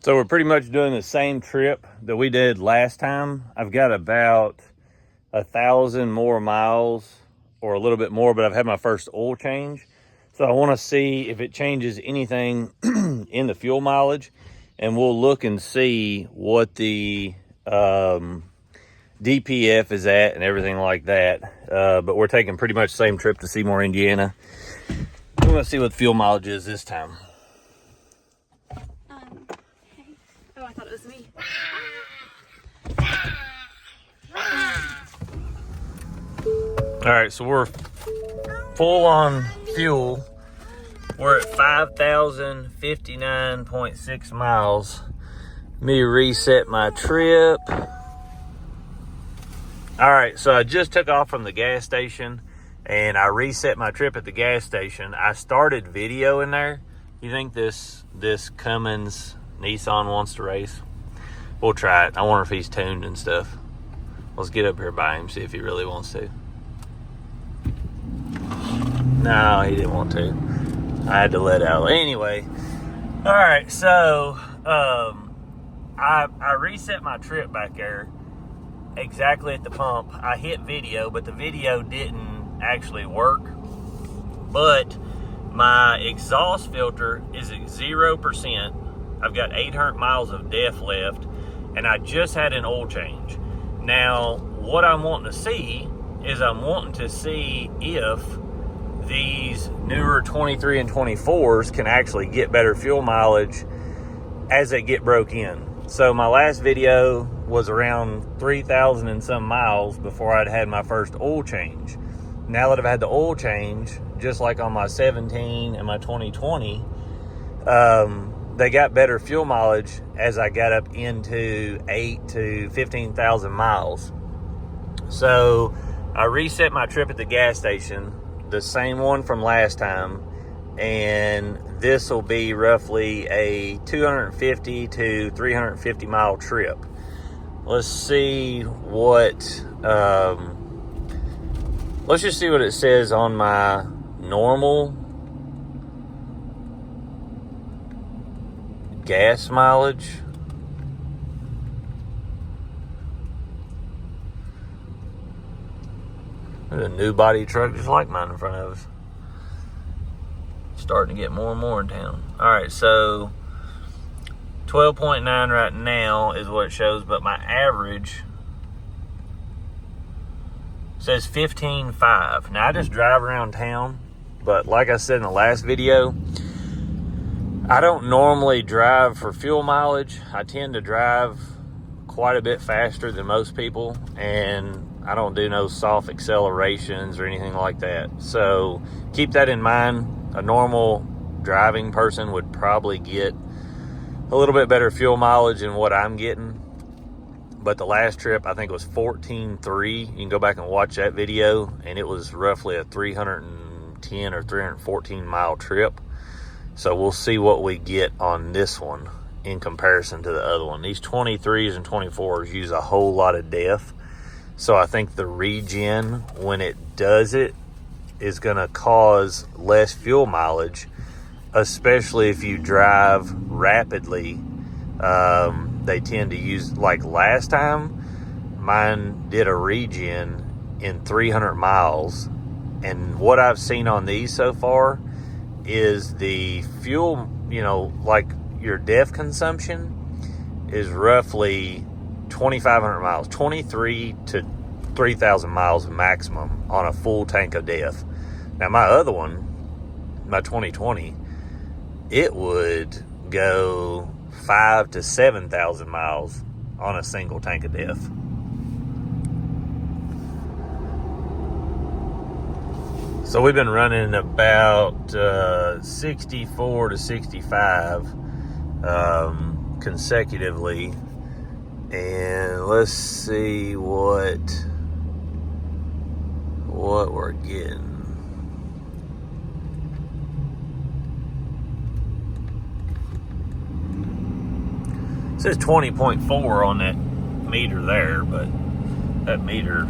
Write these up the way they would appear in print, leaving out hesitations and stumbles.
So we're pretty much doing the same trip that we did last time. I've got about 1,000 more miles or a little bit more, but I've had my first oil change. So I want to see if it changes anything in the fuel mileage, and we'll look and see what the DPF is at and everything like that. But we're taking pretty much the same trip to Seymour, Indiana. We're going to see what fuel mileage is this time. Hey. Oh, I thought it was me. All right, so we're full on fuel. We're at 5,059.6 miles. Let me reset my trip. All right, so I just took off from the gas station and I reset my trip at the gas station. I started video in there. You think this Cummins Nissan wants to race? We'll try it. I wonder if he's tuned and stuff. Let's get up here by him, see if he really wants to. No, he didn't want to. I had to let out. Anyway, all right, so I reset my trip back there exactly at the pump. I hit video, but the video didn't actually work. But my exhaust filter is at 0%. I've got 800 miles of DEF left, and I just had an oil change. Now, what I'm wanting to see is I'm wanting to see if these newer 23 and 24s can actually get better fuel mileage as they get broke in. So my last video was around 3,000 and some miles before I'd had my first oil change. Now that I've had the oil change, just like on my 17 and my 2020, they got better fuel mileage as I got up into 8 to 15,000 miles. So I reset my trip at the gas station, the same one from last time, and this will be roughly a 250 to 350 mile trip. Let's see what, let's just see what it says on my normal gas mileage. There's a new body truck just like mine in front of us. Starting to get more and more in town. All right, so 12.9 right now is what it shows, but my average says 15.5. Now I just drive around town, but like I said in the last video, I don't normally drive for fuel mileage. I tend to drive quite a bit faster than most people, and I don't do no soft accelerations or anything like that. So keep that in mind. A normal driving person would probably get a little bit better fuel mileage than what I'm getting. But the last trip, I think it was 14.3. You can go back and watch that video, and it was roughly a 310 or 314 mile trip. So we'll see what we get on this one in comparison to the other one. These 23s and 24s use a whole lot of DEF. So I think the regen, when it does it, is going to cause less fuel mileage, especially if you drive rapidly. They tend to use, like last time, mine did a regen in 300 miles. And what I've seen on these so far is the fuel, like your DEF consumption is roughly 2,500 miles, 23 to 3,000 miles maximum on a full tank of DEF. Now my other one, my 2020, it would go 5 to 7,000 miles on a single tank of DEF. So we've been running about 64 to 65 consecutively. And let's see what we're getting. It says 20.4 on that meter there, but that meter,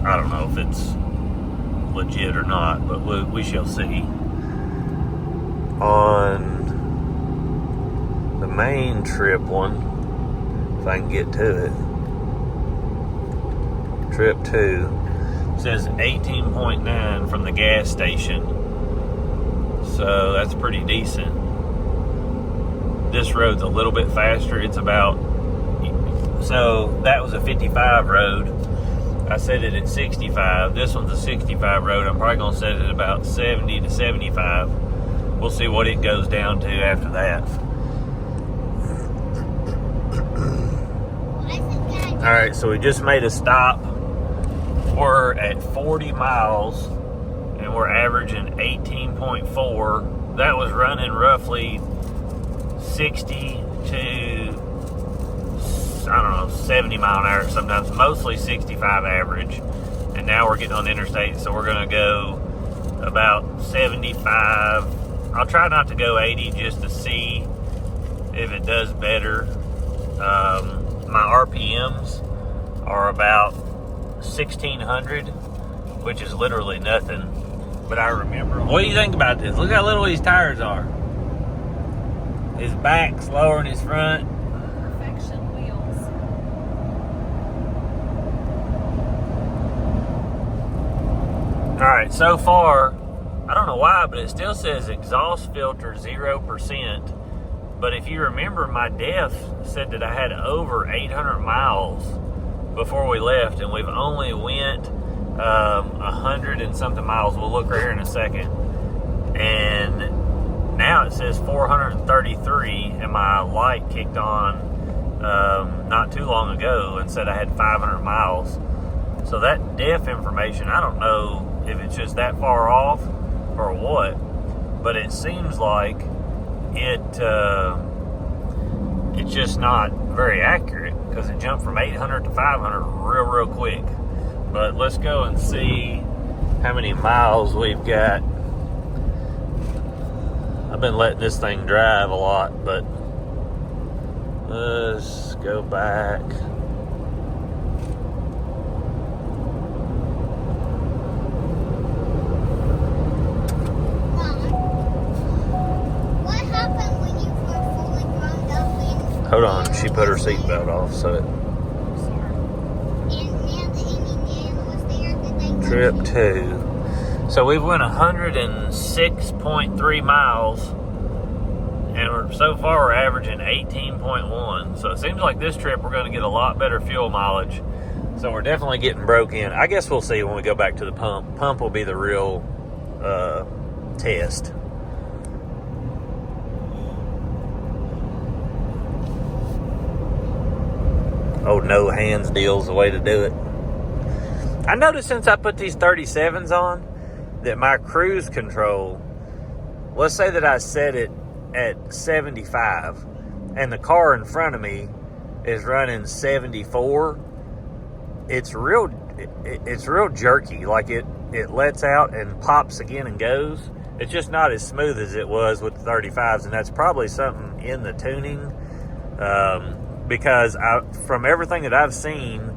I don't know if it's legit or not, but we shall see. On the main trip one, if I can get to it. Trip 2 says 18.9 from the gas station. So that's pretty decent. This road's a little bit faster. It's about, so that was a 55 road. I set it at 65. This one's a 65 road. I'm probably going to set it at about 70 to 75. We'll see what it goes down to after that. All right, so we just made a stop. We're at 40 miles and we're averaging 18.4. That was running roughly 60 to, I don't know, 70 mile an hour sometimes, mostly 65 average. And now we're getting on the interstate, so we're going to go about 75. I'll try not to go 80 just to see if it does better. My RPMs are about 1,600, which is literally nothing. But I remember, what do you think about this? Look how little these tires are. His back's lower than his front. Perfection wheels. All right, so far, I don't know why, but it still says exhaust filter 0%. But if you remember, my def said that I had over 800 miles before we left, and we've only went 100 and something miles. We'll look right here in a second. And now it says 433, and my light kicked on not too long ago and said I had 500 miles. So that def information, I don't know if it's just that far off or what, but it seems like it's just not very accurate, because it jumped from 800 to 500 real quick. But let's go and see how many miles we've got. I've been letting this thing drive a lot, but let's go back. What happened when you were fully grown up and Hold on, she put her seatbelt off, so it. now the Indian was there? Did they Trip 2. So we went 106.3 miles, and so far we're averaging 18.1. So it seems like this trip we're going to get a lot better fuel mileage. So we're definitely getting broke in. I guess we'll see when we go back to the pump. Pump will be the real test. Oh, no hands deal's the way to do it. I noticed since I put these 37s on that my cruise control, let's say that I set it at 75 and the car in front of me is running 74, it's real jerky. Like it lets out and pops again and goes. It's just not as smooth as it was with the 35s, and that's probably something in the tuning, because from everything that I've seen,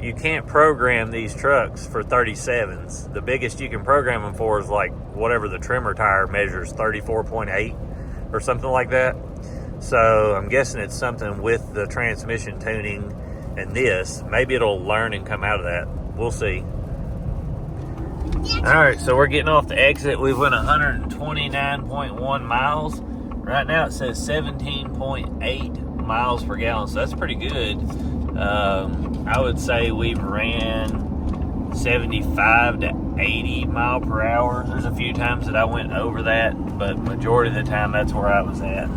you can't program these trucks for 37s. The biggest you can program them for is like whatever the tremor tire measures, 34.8 or something like that. So I'm guessing it's something with the transmission tuning and this. Maybe it'll learn and come out of that. We'll see. All right, so we're getting off the exit. We went 129.1 miles. Right now it says 17.8 miles per gallon, so that's pretty good. I would say we've ran 75 to 80 mile per hour. There's a few times that I went over that, but majority of the time that's where I was at.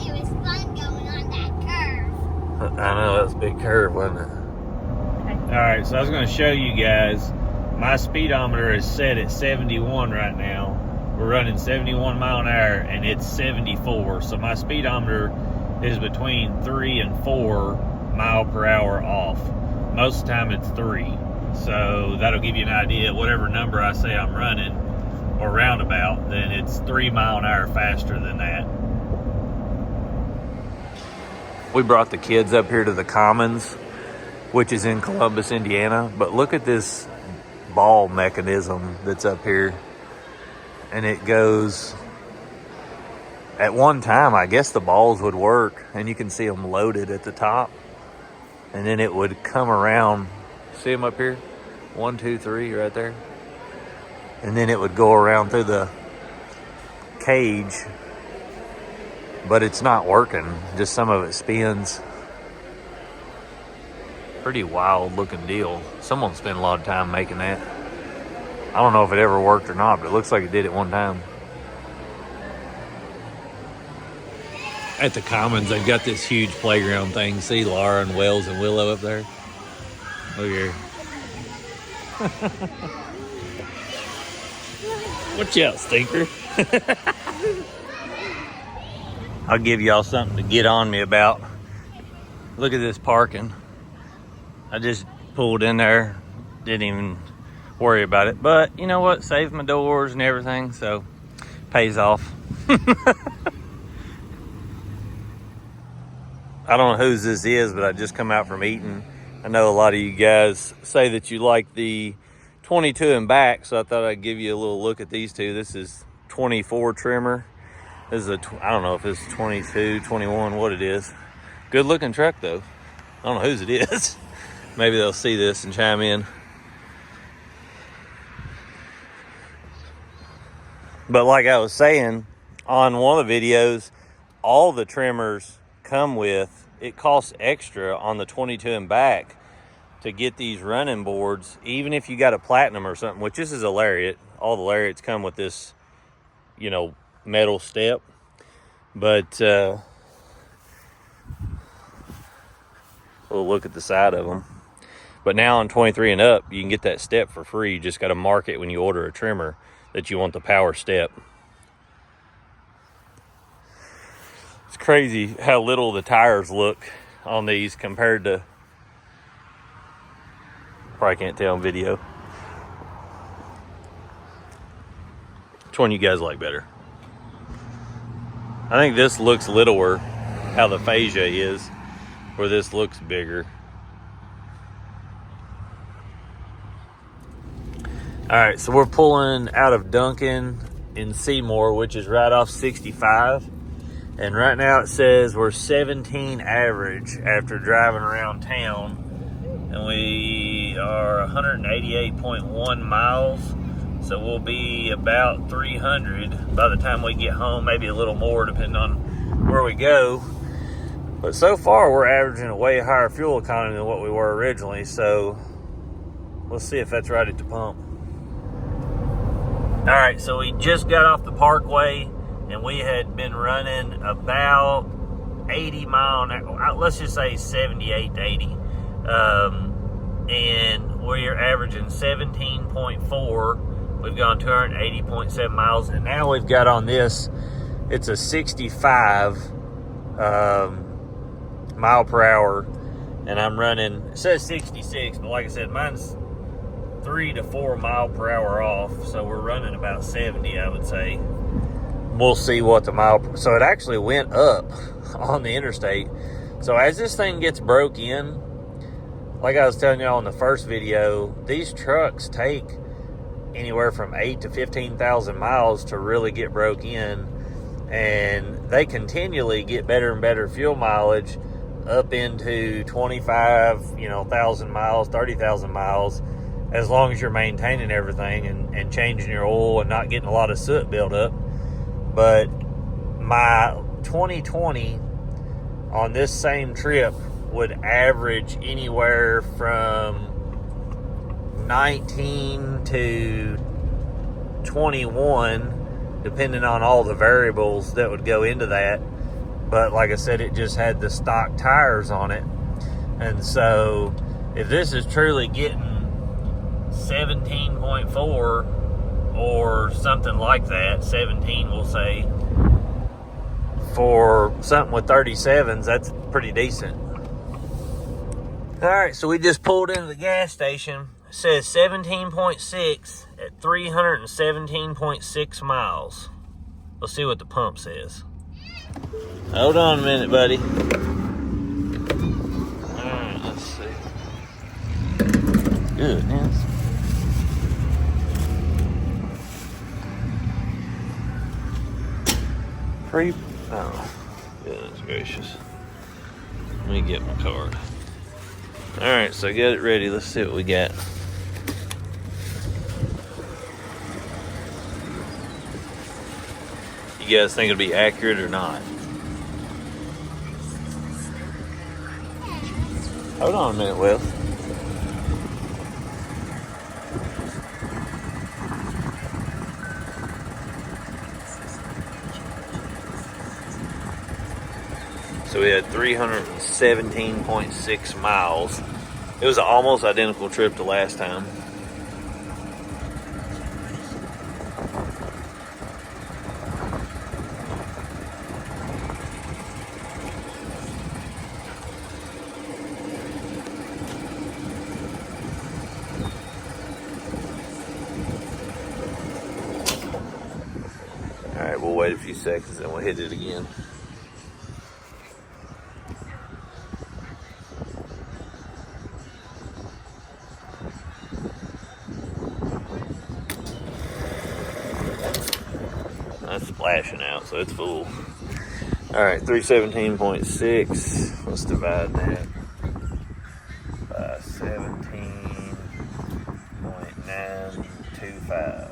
It was fun going on that curve. I know, that was a big curve, wasn't it? Okay. All right, so I was going to show you guys, my speedometer is set at 71 right now. We're running 71 mile an hour and it's 74. So my speedometer is between 3 and 4 mile per hour off. Most of the time it's 3. So that'll give you an idea. Whatever number I say I'm running or roundabout, then it's 3 mile an hour faster than that. We brought the kids up here to the Commons, which is in Columbus, Indiana. But look at this ball mechanism that's up here. And it goes at one time, I guess the balls would work, and you can see them loaded at the top, and then it would come around. See them up here? 1, 2, 3, right there. And then it would go around through the cage, but it's not working. Just some of it spins. Pretty wild looking deal. Someone spent a lot of time making that. I don't know if it ever worked or not, but it looks like it did at one time. At the Commons, they've got this huge playground thing. See Laura and Wells and Willow up there? Look here. Watch out, stinker. I'll give y'all something to get on me about. Look at this parking. I just pulled in there, didn't even worry about it. But you know what? Saved my doors and everything, so pays off. I don't know whose this is, but I just come out from eating. I know a lot of you guys say that you like the 22 and back, so I thought I'd give you a little look at these two. This is 24 trimmer. This is I don't know if it's 22, 21, what it is. Good looking truck though. I don't know whose it is. Maybe they'll see this and chime in. But like I was saying, on one of the videos, all the trimmers come with, it costs extra on the 22 and back to get these running boards, even if you got a platinum or something, which this is a lariat. All the lariats come with this, you know, metal step. But we'll look at the side of them. But now on 23 and up, you can get that step for free. You just got to mark it when you order a trimmer that you want the power step. It's crazy how little the tires look on these compared to, probably can't tell on video. Which one you guys like better? I think this looks littler, how the fascia is, where this looks bigger. All right, so we're pulling out of Duncan in Seymour, which is right off 65. And right now it says we're 17 average after driving around town. And we are 188.1 miles. So we'll be about 300 by the time we get home, maybe a little more depending on where we go. But so far we're averaging a way higher fuel economy than what we were originally. So we'll see if that's right at the pump. All right, so we just got off the parkway and we had been running about 80 mile an hour, let's just say 78 to 80. And we're averaging 17.4. We've gone 280.7 miles. And now we've got on this, it's a 65 mile per hour. And I'm running, it says 66, but like I said, mine's 3 to 4 mile per hour off, so we're running about 70, I would say. We'll see what the mile, so it actually went up on the interstate. So as this thing gets broke in, like I was telling y'all in the first video, these trucks take anywhere from 8 to 15,000 miles to really get broke in, and they continually get better and better fuel mileage up into 25,000 miles, 30,000 miles, as long as you're maintaining everything and changing your oil and not getting a lot of soot built up. But my 2020 on this same trip would average anywhere from 19 to 21, depending on all the variables that would go into that. But like I said, it just had the stock tires on it. And so if this is truly getting 17.4 or something like that, 17 we'll say, for something with 37s, that's pretty decent. All right, so we just pulled into the gas station. It says 17.6 at 317.6 miles. Let's see what the pump says. Hold on a minute, buddy. All right, let's see. Goodness. Free. Oh, goodness gracious. Let me get my card. All right, so get it ready. Let's see what we got. You guys think it'll be accurate or not? Hold on a minute, Will. So we had 317.6 miles. It was an almost identical trip to last time. All right, we'll wait a few seconds and we'll hit it again. That's splashing out, so it's full. All right, 317.6. Let's divide that by 17.925.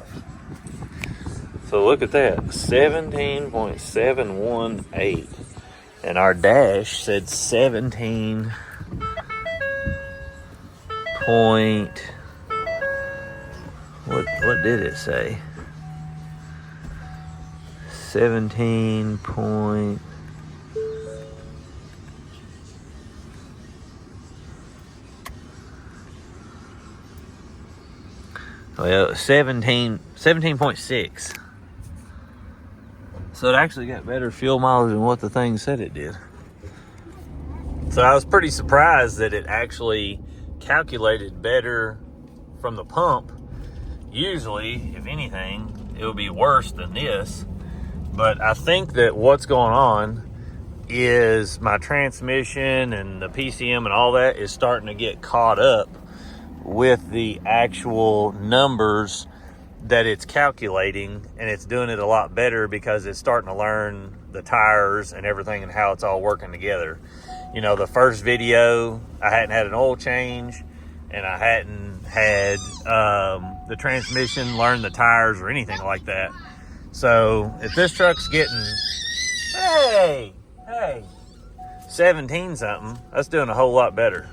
So look at that, 17.718. And our dash said 17 point, what did it say? 17 point, well, 17.6. So it actually got better fuel mileage than what the thing said it did. So I was pretty surprised that it actually calculated better from the pump. Usually, if anything, it would be worse than this. But I think that what's going on is my transmission and the PCM and all that is starting to get caught up with the actual numbers that it's calculating, and it's doing it a lot better because it's starting to learn the tires and everything and how it's all working together. You know, the first video, I hadn't had an oil change and I hadn't had the transmission learn the tires or anything like that. So if this truck's getting, hey, 17 something, that's doing a whole lot better.